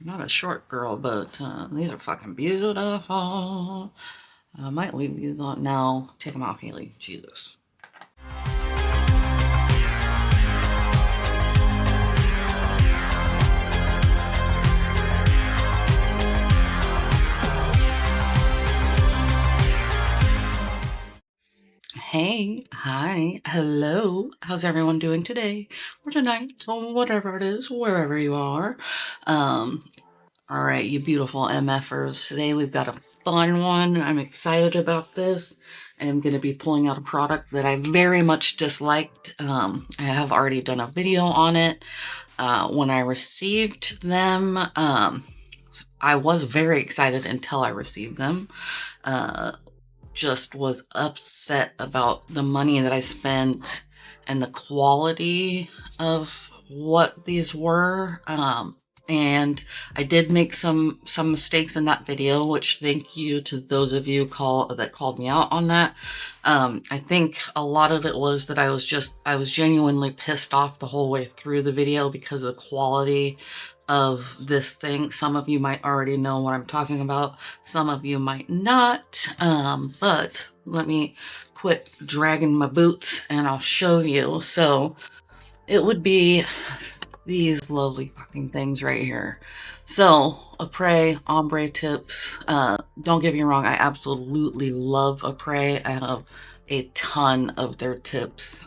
not a short girl, but these are fucking beautiful. I might leave these on now. Take them off, Haley. Jesus. Hey, hi, hello. How's everyone doing today or tonight or whatever it is, wherever you are? All right, you beautiful MFers. Today we've got a fun one. I'm excited about this. I'm going to be pulling out a product that I very much disliked. I have already done a video on it. When I received them, I was very excited until I received them. Just was upset about the money that I spent and the quality of what these were. And I did make some mistakes in that video, which thank you to those of you that called me out on that. I think a lot of it was that I was genuinely pissed off the whole way through the video because of the quality of this thing. Some of you might already know what I'm talking about. Some of you might not. But let me quit dragging my boots and I'll show you. So it would be these lovely fucking things right here. So Aprés ombre tips. Don't get me wrong, I absolutely love Aprés. I have a ton of their tips.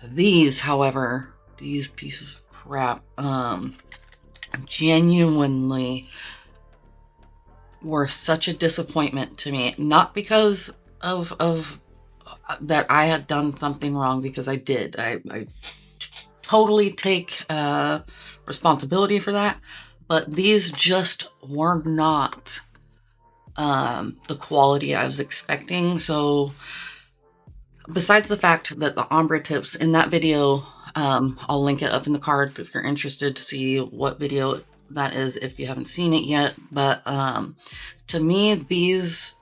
These, however, these pieces of crap, genuinely were such a disappointment to me. Not because of that I had done something wrong, because I did. I totally take responsibility for that. But these just were not the quality I was expecting. So besides the fact that the ombre tips in that video, I'll link it up in the card if you're interested to see what video that is if you haven't seen it yet. But to me, these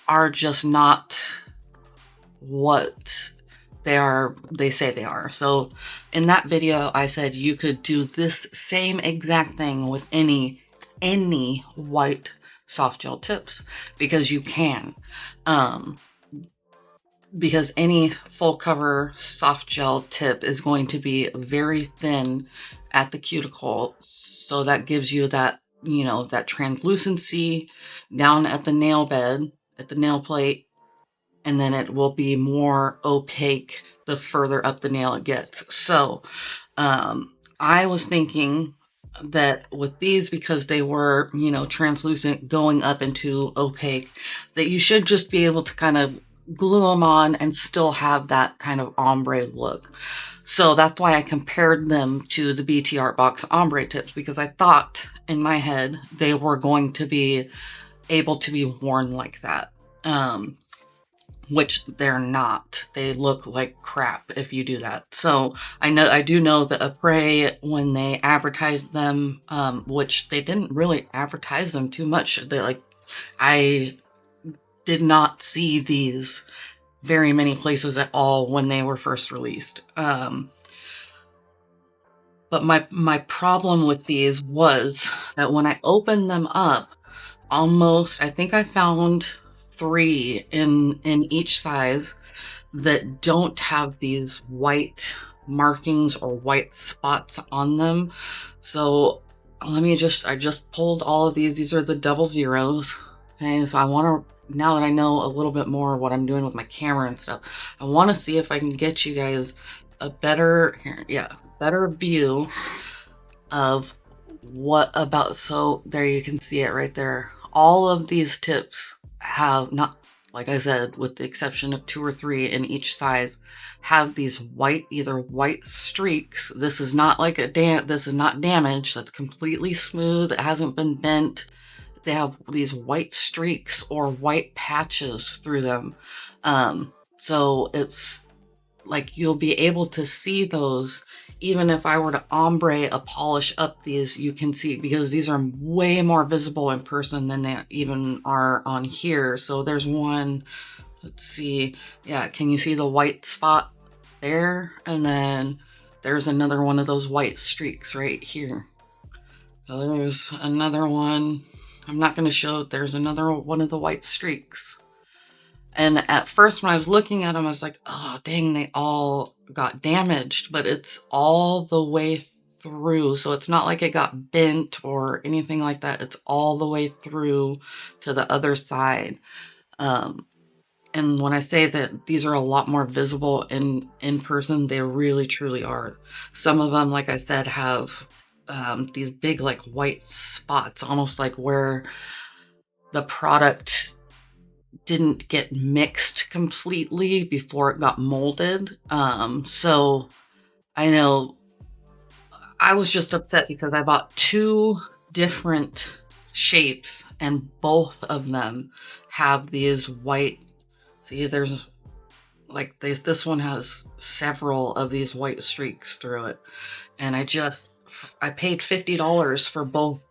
are just not what they say they are. So in that video, I said you could do this same exact thing with any white soft gel tips, because you can. Because any full cover soft gel tip is going to be very thin at the cuticle. So that gives you that, you know, that translucency down at the nail bed, at the nail plate, and then it will be more opaque the further up the nail it gets. So I was thinking that with these, because they were, you know, translucent going up into opaque, that you should just be able to kind of glue them on and still have that kind of ombre look. So that's why I compared them to the BT Art Box ombre tips, because I thought in my head they were going to be able to be worn like that. Which they're not. They look like crap if you do that. So I do know that Aprés, when they advertised them, which they didn't really advertise them too much. I did not see these very many places at all when they were first released. But my problem with these was that when I opened them up, I think I found 3 in each size that don't have these white markings or white spots on them. So I just pulled all of these. These are the 00s. Okay, so I want to, now that I know a little bit more what I'm doing with my camera and stuff, I want to see if I can get you guys a better view of what about. So there, you can see it right there. All of these tips have, not, like I said, with the exception of 2 or 3 in each size, have these either white streaks. This is not like this is not damage. That's completely smooth. It hasn't been bent. They have these white streaks or white patches through them. So it's like you'll be able to see those. Even if I were to polish up these, you can see, because these are way more visible in person than they even are on here. So there's one, let's see. Yeah, can you see the white spot there? And then there's another one of those white streaks right here. So there's another one. I'm not going to show it. There's another one of the white streaks. And at first when I was looking at them, I was like, oh, dang, they all got damaged, but it's all the way through. So it's not like it got bent or anything like that. It's all the way through to the other side. And when I say that these are a lot more visible in person, they really truly are. Some of them, like I said, have these big like white spots, almost like where the product didn't get mixed completely before it got molded. So I know I was just upset because I bought two different shapes and both of them have these white, see, there's like this one has several of these white streaks through it. And I paid $50 for both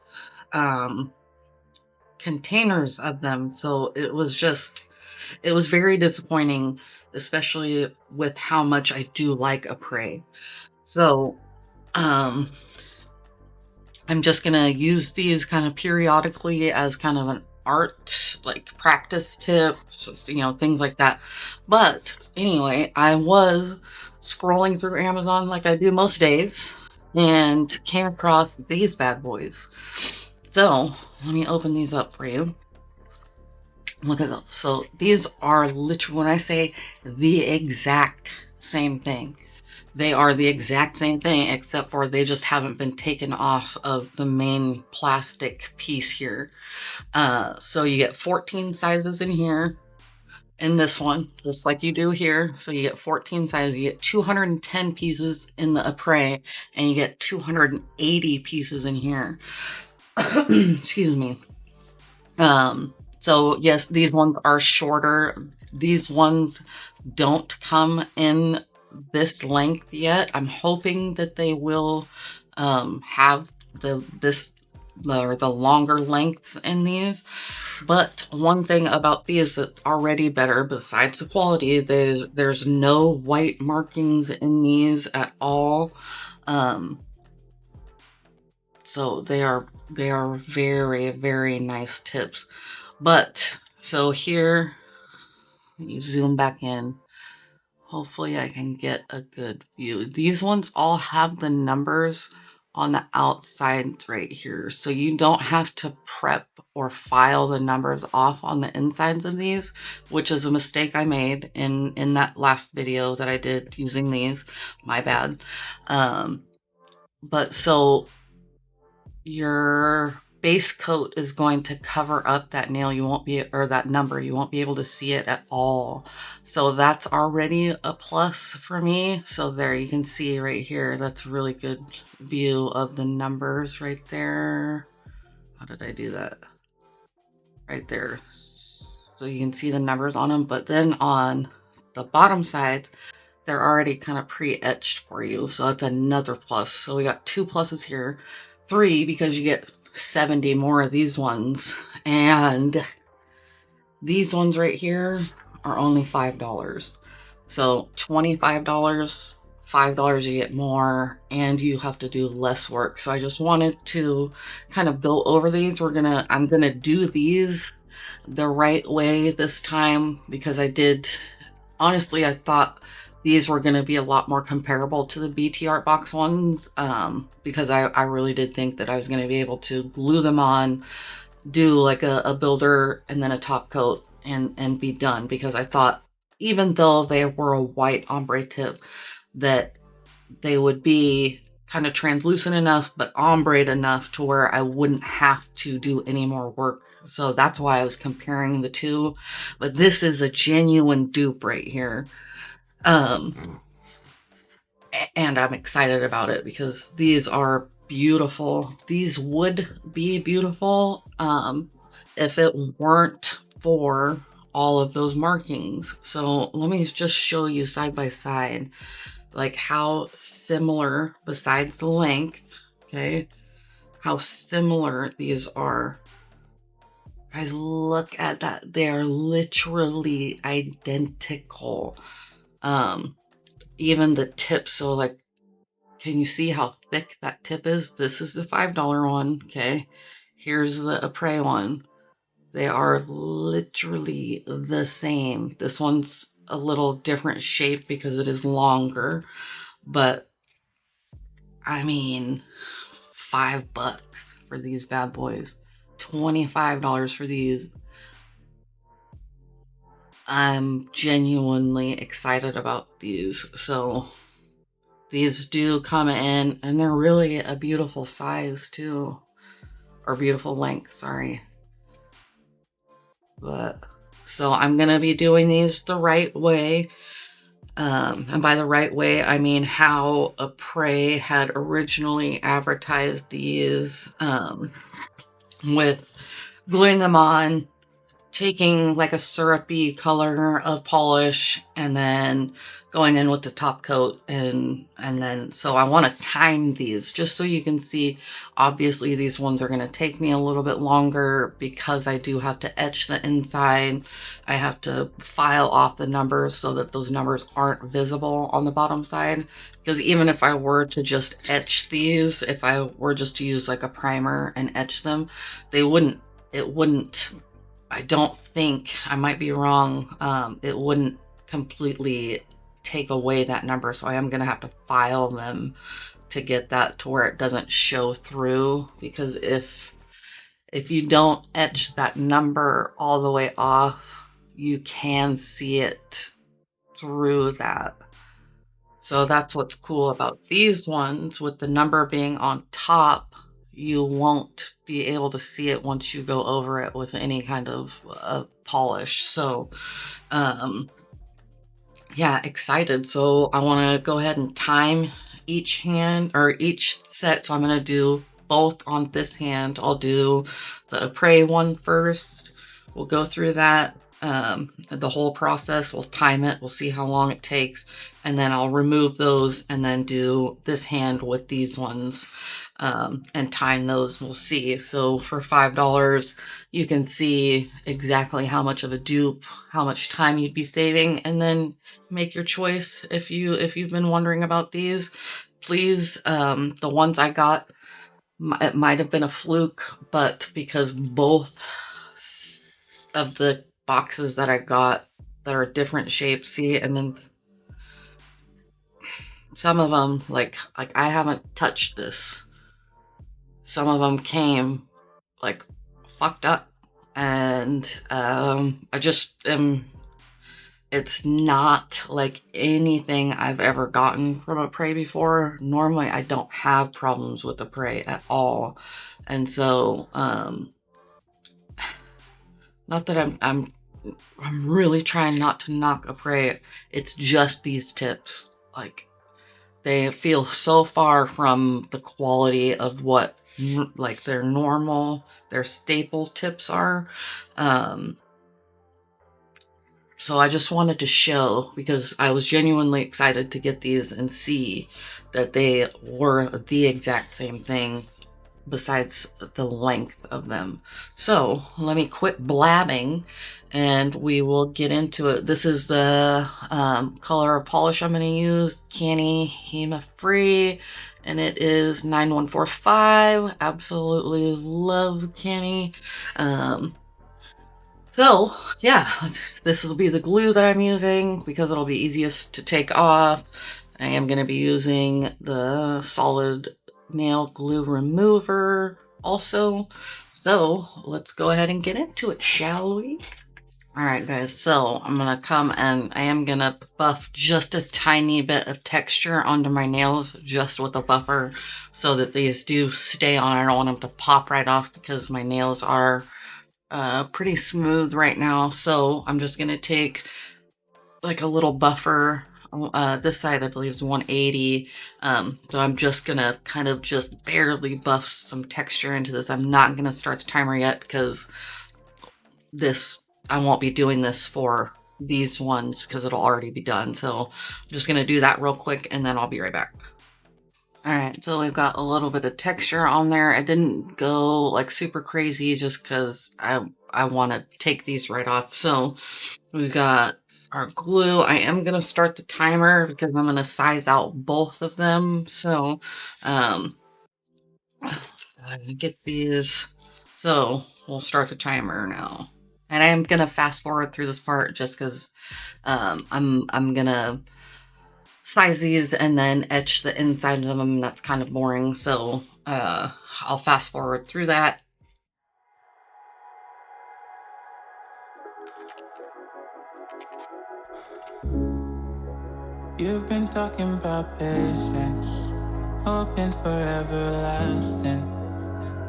containers of them. So it was very disappointing, especially with how much I do like Aprés. So I'm just gonna use these kind of periodically as kind of an art like practice tip, things like that. But anyway, I was scrolling through Amazon like I do most days and came across these bad boys. So let me open these up for you. Look at those. So these are literally, when I say the exact same thing, they are the exact same thing, except for they just haven't been taken off of the main plastic piece here. So you get 14 sizes in here, in this one, just like you do here. So you get 14 sizes, you get 210 pieces in the Aprés, and you get 280 pieces in here. Excuse me. So yes, these ones are shorter. These ones don't come in this length yet. I'm hoping that they will have the longer lengths in these. But one thing about these that's already better, besides the quality, there's no white markings in these at all. So they are very, very nice tips. But so here, you zoom back in. Hopefully I can get a good view. These ones all have the numbers on the outside right here. So you don't have to prep or file the numbers off on the insides of these, which is a mistake I made in that last video that I did using these. My bad. But so your base coat is going to cover up that nail. You won't be, or that number, you won't be able to see it at all. So that's already a plus for me. So there you can see right here, that's a really good view of the numbers right there. How did I do that? Right there. So you can see the numbers on them, but then on the bottom sides, they're already kind of pre-etched for you. So that's another plus. So we got 2 pluses here. 3 because you get 70 more of these ones. And these ones right here are only $5. So $25, $5 you get more, and you have to do less work. So I just wanted to kind of go over these. I'm gonna do these the right way this time, because honestly, I thought these were going to be a lot more comparable to the BT Art Box ones, because I really did think that I was going to be able to glue them on, do like a builder and then a top coat and be done, because I thought even though they were a white ombre tip, that they would be kind of translucent enough but ombre enough to where I wouldn't have to do any more work. So that's why I was comparing the two. But this is a genuine dupe right here. And I'm excited about it because these are beautiful. These would be beautiful if it weren't for all of those markings. So let me just show you side by side, like how similar, besides the length, okay, how similar these are. Guys, look at that. They are literally identical. Even the tips, so like can you see how thick that tip is? This is the $5 one, okay? Here's the Aprés one. They are literally the same. This one's a little different shape because it is longer, but I mean, $5 for these bad boys, $25 for these. I'm genuinely excited about these. So these do come in, and they're really a beautiful size too, or beautiful length, sorry. But so I'm gonna be doing these the right way. And by the right way, I mean how Aprés had originally advertised these, with gluing them on, taking like a syrupy color of polish, and then going in with the top coat, and then so I want to time these just so you can see. Obviously these ones are going to take me a little bit longer because I do have to etch the inside. I have to file off the numbers so that those numbers aren't visible on the bottom side, because even if I were to just etch these, if I were just to use like a primer and etch them, it wouldn't, I don't think, I might be wrong, it wouldn't completely take away that number. So I am going to have to file them to get that to where it doesn't show through, because if you don't etch that number all the way off, you can see it through that. So that's what's cool about these ones. With the number being on top, you won't be able to see it once you go over it with any kind of polish. So yeah, excited. So I want to go ahead and time each hand, or each set. So I'm going to do both on this hand. I'll do the Aprés one first. We'll go through that, the whole process. We'll time it. We'll see how long it takes. And then I'll remove those and then do this hand with these ones, and time those. We'll see. So for $5, you can see exactly how much of a dupe, how much time you'd be saving, and then make your choice. If you've been wondering about these, please, the ones I got, it might have been a fluke, but because both of the boxes that I got that are different shapes, see, and then some of them, like I haven't touched this. Some of them came like fucked up, and I just am. It's not like anything I've ever gotten from Aprés before. Normally, I don't have problems with Aprés at all, and so not that I'm really trying not to knock Aprés. It's just these tips, like they feel so far from the quality of what like their normal, their staple tips are. So I just wanted to show, because I was genuinely excited to get these and see that they were the exact same thing besides the length of them. So let me quit blabbing and we will get into it. This is the color of polish I'm going to use, Canny HEMA Free, and it is 9145. Absolutely love Canny. So yeah, this will be the glue that I'm using because it'll be easiest to take off. I am going to be using the solid nail glue remover also. So let's go ahead and get into it, shall we? All right, guys, so I'm going to come and I am going to buff just a tiny bit of texture onto my nails just with a buffer so that these do stay on. I don't want them to pop right off because my nails are pretty smooth right now. So I'm just going to take like a little buffer. This side I believe is 180. So I'm just gonna kind of just barely buff some texture into this. I'm not gonna start the timer yet because I won't be doing this for these ones because it'll already be done. So I'm just gonna do that real quick and then I'll be right back. All right, so we've got a little bit of texture on there. I didn't go like super crazy just because I want to take these right off. So we've got our glue. I am going to start the timer because I'm going to size out both of them. So, get these. So we'll start the timer now. And I am going to fast forward through this part just because I'm going to size these and then etch the inside of them. That's kind of boring. So I'll fast forward through that. You've been talking about patience, hoping for everlasting.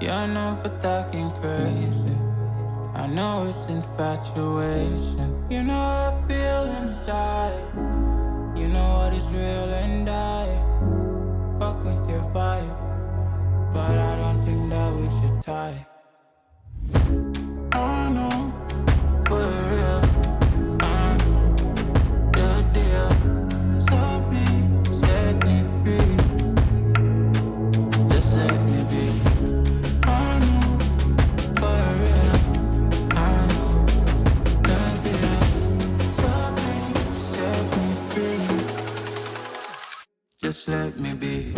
You're known for talking crazy. I know it's infatuation. You know I feel inside. You know what is real and I fuck with your vibe, but I don't think that we should tie. I know, for real, I know the deal. So please set me free. Just let me be. I know, for real, I know the deal. So please set me free. Just let me be.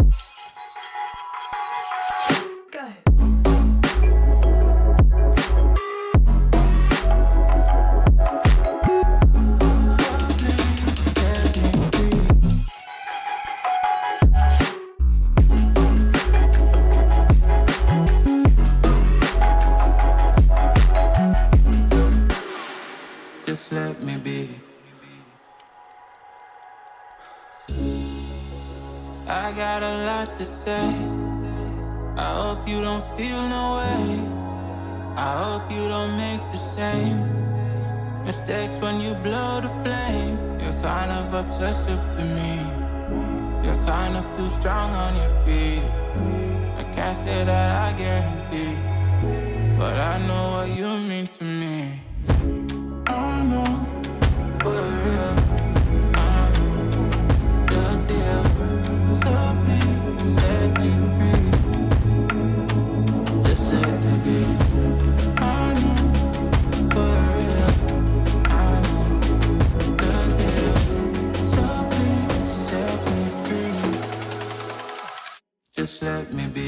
Just let me be. I got a lot to say. I hope you don't feel no way. I hope you don't make the same mistakes when you blow the flame. You're kind of obsessive to me. You're kind of too strong on your feet. I can't say that I guarantee, but I know what you mean to me. I know, for real, I know the deal. So please set me free. Just let me be. I know, for real, I know the deal. So please set me free. Just let me be.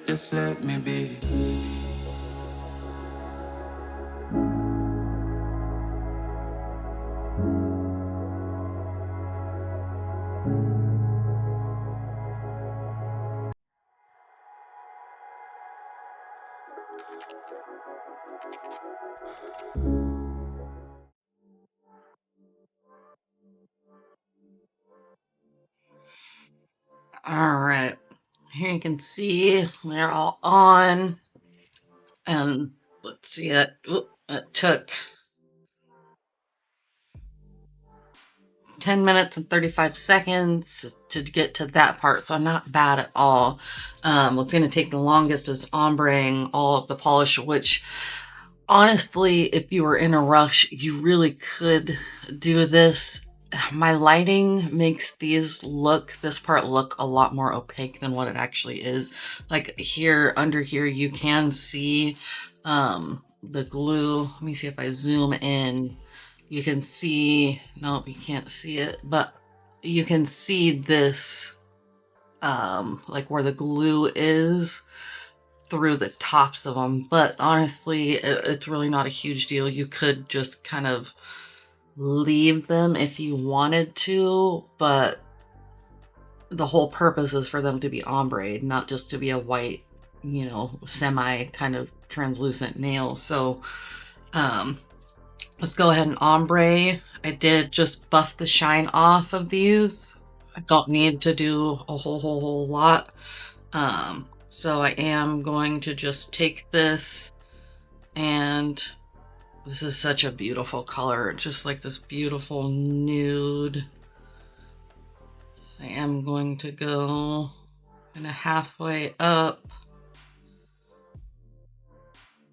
Just let me be. All right. Here you can see they're all on. And let's see, it took 10 minutes and 35 seconds to get to that part, so not bad at all. What's going to take the longest is ombreing all of the polish, which honestly, if you were in a rush, you really could do this. My lighting makes this part look a lot more opaque than what it actually is. Like here, under here, you can see the glue. Let me see if I zoom in. You can see, nope, you can't see it, but you can see this, like where the glue is through the tops of them. But honestly, it's really not a huge deal. You could just kind of leave them if you wanted to, but the whole purpose is for them to be ombre, not just to be a white, you know, semi kind of translucent nail. So, let's go ahead and ombre. I did just buff the shine off of these. I don't need to do a whole lot. So I am going to just take this, and this is such a beautiful color, just like this beautiful nude. I am going to go kind of halfway up.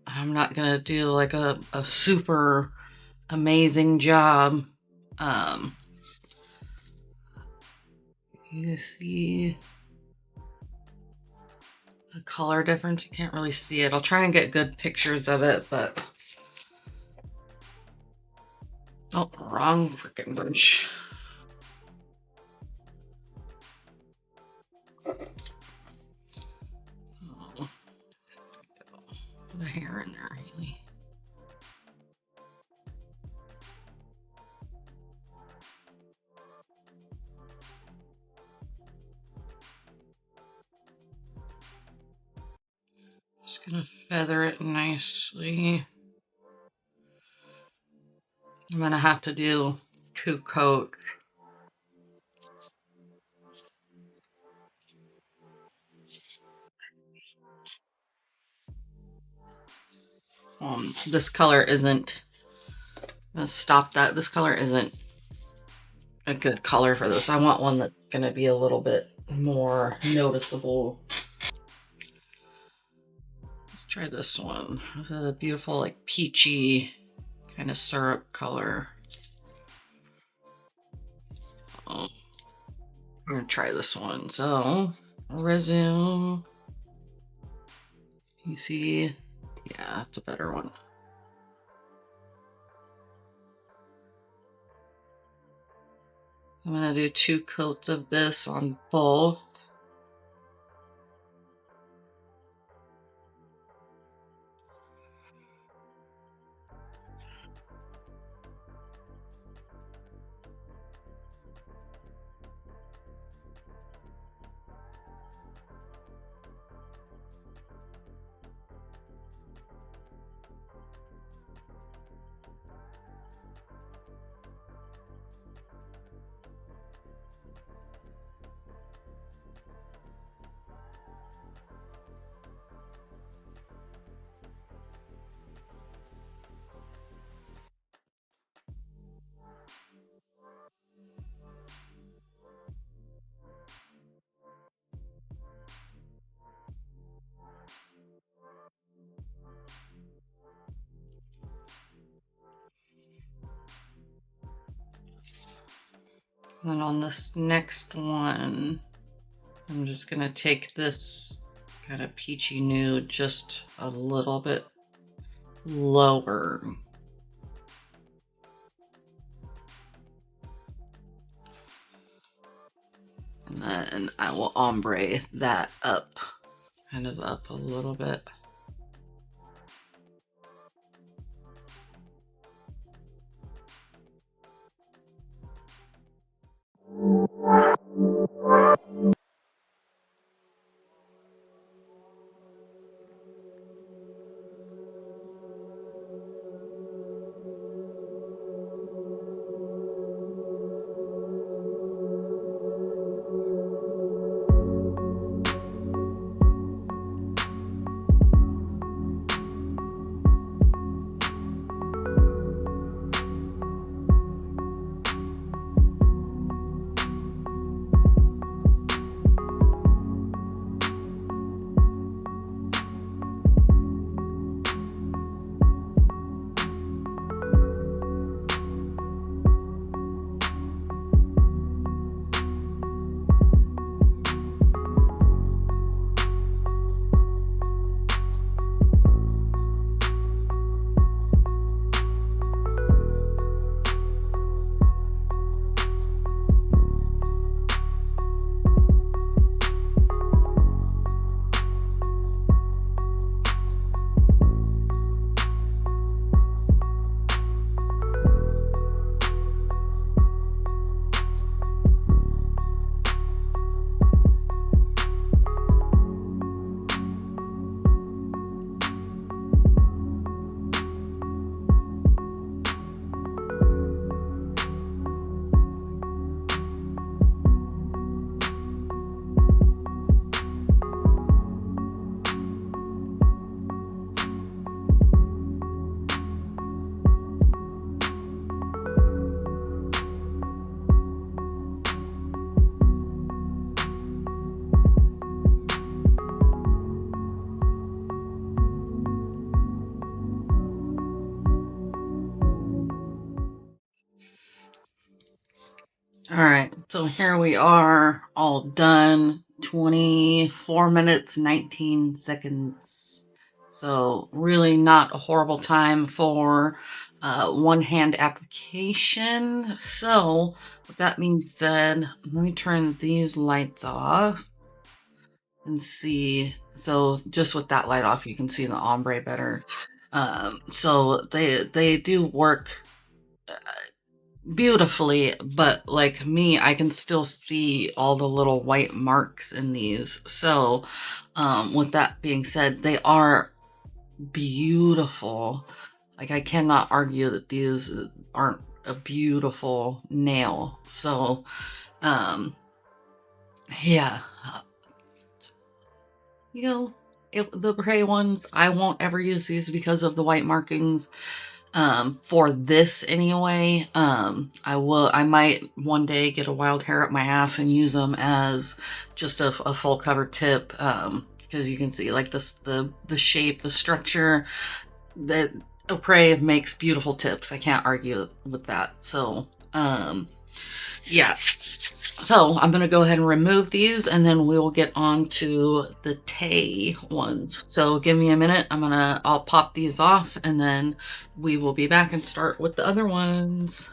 I'm not gonna do like a super amazing job. You see the color difference? You can't really see it. I'll try and get good pictures of it, but oh, wrong freaking brush. Oh, put the hair in there, Haley. Just gonna feather it nicely. I'm gonna have to do 2 coats. This color isn't, I'm gonna stop that. This color isn't a good color for this. I want one that's gonna be a little bit more noticeable. Let's try this one. This is a beautiful, like peachy kind of syrup color. I'm gonna try this one. So, resume. You see, yeah, it's a better one. I'm gonna do 2 coats of this on both. And then on this next one, I'm just gonna take this kind of peachy nude just a little bit lower. And then I will ombre that up, kind of up a little bit. All right, so here we are, all done. 24 minutes, 19 seconds. So really not a horrible time for one-hand application. So with that being said, let me turn these lights off and see. So just with that light off, you can see the ombre better. So they do work beautifully, but like me, I can still see all the little white marks in these. So with that being said, they are beautiful. Like I cannot argue that these aren't a beautiful nail. So yeah, you know, the gray ones, I won't ever use these because of the white markings. For this anyway, I might one day get a wild hair up my ass and use them as just a full cover tip. Because you can see like the shape, the structure, that Aprés makes beautiful tips. I can't argue with that. So, yeah. So I'm going to go ahead and remove these and then we will get on to the Tay ones. So give me a minute. I'll pop these off and then we will be back and start with the other ones.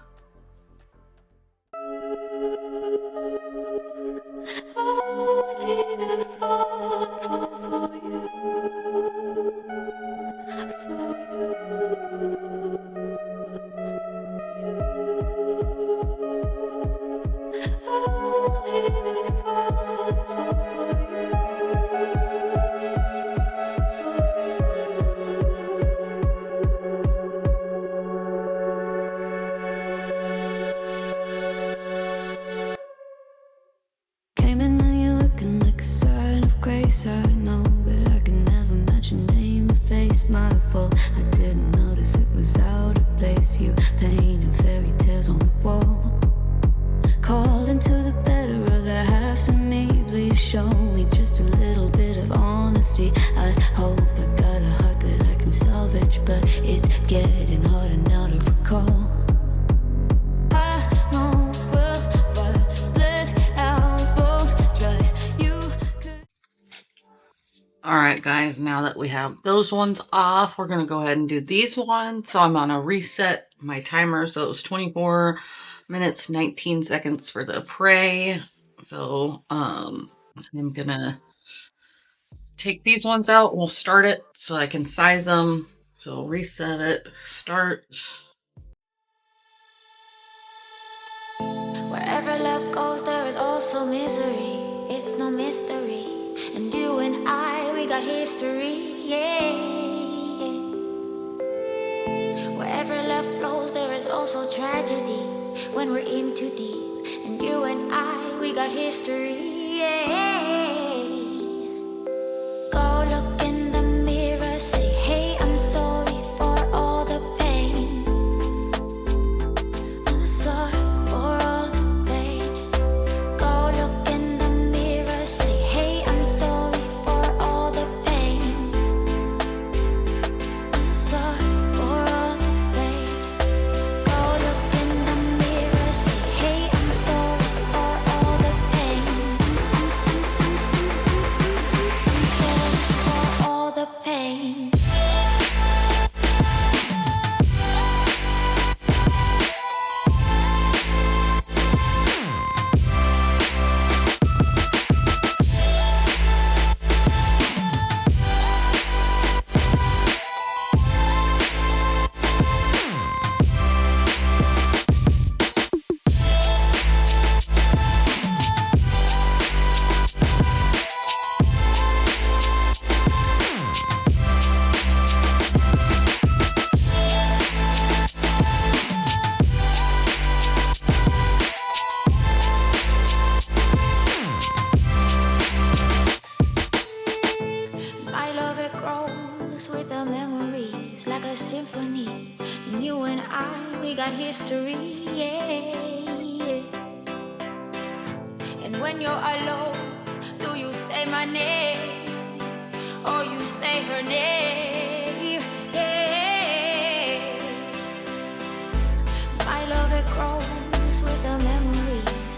Came in and you're looking like a sign of grace. I know, but I can never match your name or face. My fault, I didn't notice it was out of place. You painted fairy tales on the wall, calling to the better of the halves of me. Please show me just a little bit of honesty. I'd hope I got a heart that I can salvage, but it's getting harder now to recall. All right, guys, now that we have those ones off, we're going to go ahead and do these ones. So I'm going to reset my timer. So it was 24 minutes, 19 seconds for the Aprés. So I'm going to take these ones out. We'll start it so I can size them. So reset it, start. Wherever love goes, there is also misery. It's no mystery. And you and I, we got history, yeah. Wherever love flows, there is also tragedy. When we're in too deep. And you and I, we got history, yeah. Go look in the mirror, say, hey, I'm sorry for all the pain. I'm sorry for all the pain. Go look in the mirror, say, hey, I'm sorry for all the pain. I'm sorry for all the pain. Go look in the mirror, say, hey, I'm sorry for all the pain. I'm sorry for all the pain. My love, it grows with the memories like a symphony. And you and I, we got history, yeah. And when you're alone, do you say my name or you say her name? Yeah. My love, it grows with the memories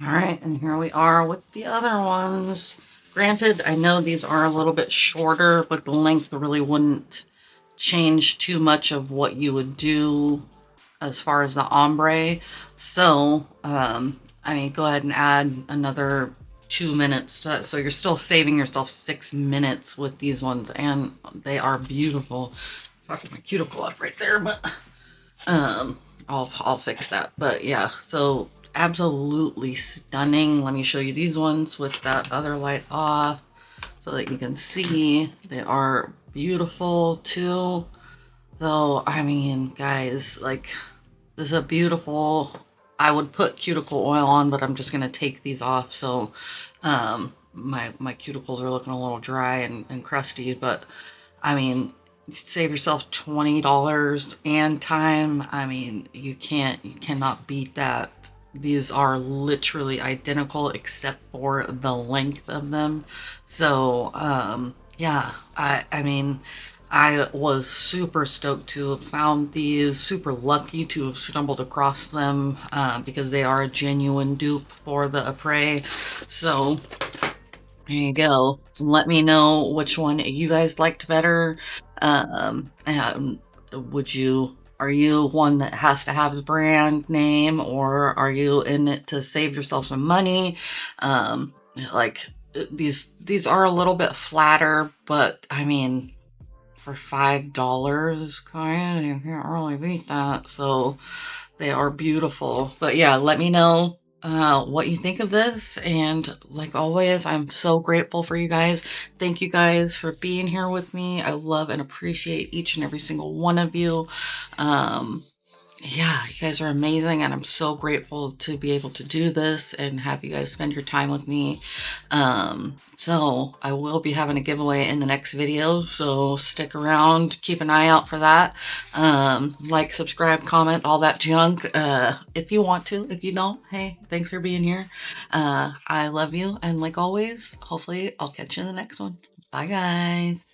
All right, and here we are with the other ones. Granted, I know these are a little bit shorter, but the length really wouldn't change too much of what you would do as far as the ombre. So, I mean, go ahead and add another 2 minutes to that. So you're still saving yourself 6 minutes with these ones, and they are beautiful. Fucking my cuticle up right there, but um, I'll fix that. But yeah, so absolutely stunning. Let me show you these ones with that other light off so that you can see they are beautiful too. So I mean, guys, like, this is a beautiful. I would put cuticle oil on, but I'm just gonna take these off. So my cuticles are looking a little dry and crusty, but I mean, save yourself $20 and time. I mean, you cannot beat that. These are literally identical except for the length of them. So, yeah, I mean, I was super stoked to have found these, super lucky to have stumbled across them, because they are a genuine dupe for the Aprés. So, there you go. Let me know which one you guys liked better. And are you one that has to have the brand name, or are you in it to save yourself some money? Like, these are a little bit flatter, but I mean, for $5, kind you can't really beat that. So they are beautiful. But yeah, let me know what you think of this. And like always, I'm so grateful for you guys. Thank you guys for being here with me. I love and appreciate each and every single one of you. Um, yeah, you guys are amazing, and I'm so grateful to be able to do this and have you guys spend your time with me. So I will be having a giveaway in the next video, so stick around, keep an eye out for that. Like, subscribe, comment, all that junk, if you want to. If you don't, hey, thanks for being here. I love you, and like always, hopefully I'll catch you in the next one. Bye, guys.